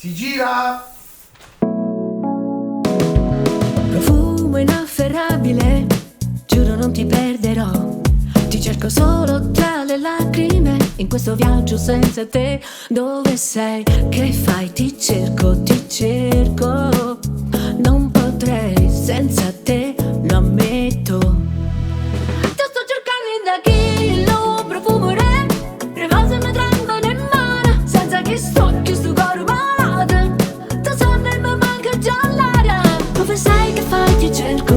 Si gira! Profumo inafferrabile, giuro non ti perderò. Ti cerco solo tra le lacrime, in questo viaggio senza te. Dove sei? Che fai? Ti cerco, non potrei senza te, lo ammetto. Ti sto cercando da chi lo profumerei, le cose mi tremano in mano, senza che sto chiuso coro malato. Ti sonno e mi manca già l'aria. Dove sei? Che fai? Ti cerco,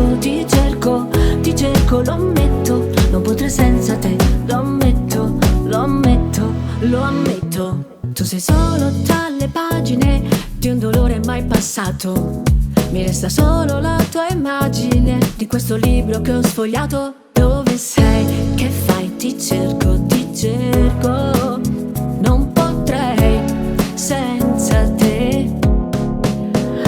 lo ammetto. Non potrei senza te, lo ammetto. Tu sei solo tra le pagine di un dolore mai passato. Mi resta solo la tua immagine di questo libro che ho sfogliato. Dove sei? Che fai? Ti cerco, non potrei senza te.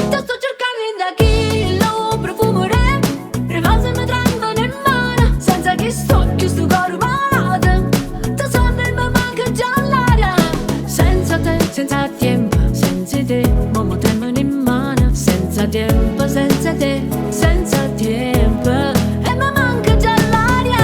Ti sto cercando da chi lo profumerei, le cose mi tremano in mano, senza che sto chiuso coro malato. Ti sonno e mi manca già l'aria. Senza te, senza tempo, senza te, mo tremano in mano. Senza tempo, senza te, senza tempo, e mi manca già l'aria.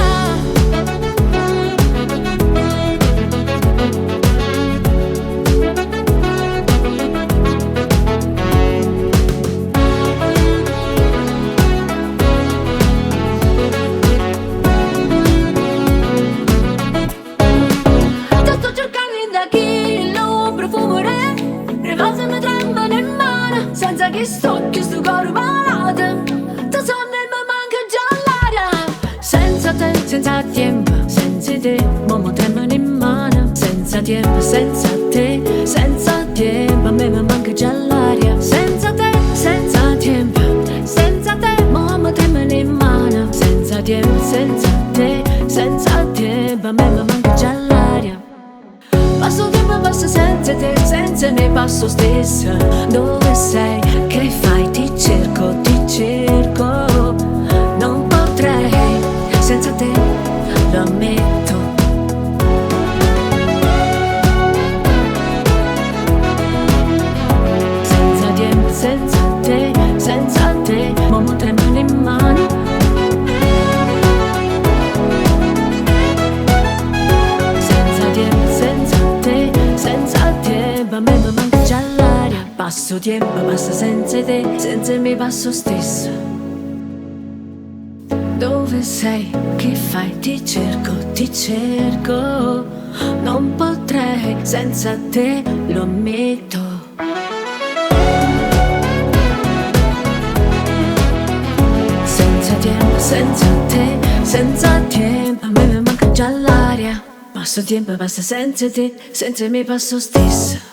Ti sto cercando da chi lo profumerei, le cose mi tremano in mano, senza che sto chiuso coro malato. Ti sonno e mi manca già l'aria. Senza te, senza tempo, senza te, mo tremano in mano. Senza tempo, senza te, senza tempo, a me mi manca già l'aria. Senza te, senza tempo, senza te, mo tremano in mano. Senza tempo, senza te, senza tempo, a me mi manca già l'aria. Passo tempo, passo senza te, senza me passo stessa. Dove sei? Che fai? Ti cerco, non potrei senza te, lo ammetto. Senza tempo, senza te, mo tremano in mano. Senza tempo, a me mi manca già l'aria. Passo tempo, passa senza te, senza me passo stesso. Dove sei? Che fai? Ti cerco, non potrei senza te, lo ammetto. Senza tempo, senza te, senza tempo, a me mi manca già l'aria. Passo tempo, passa senza te, senza me passo stesso.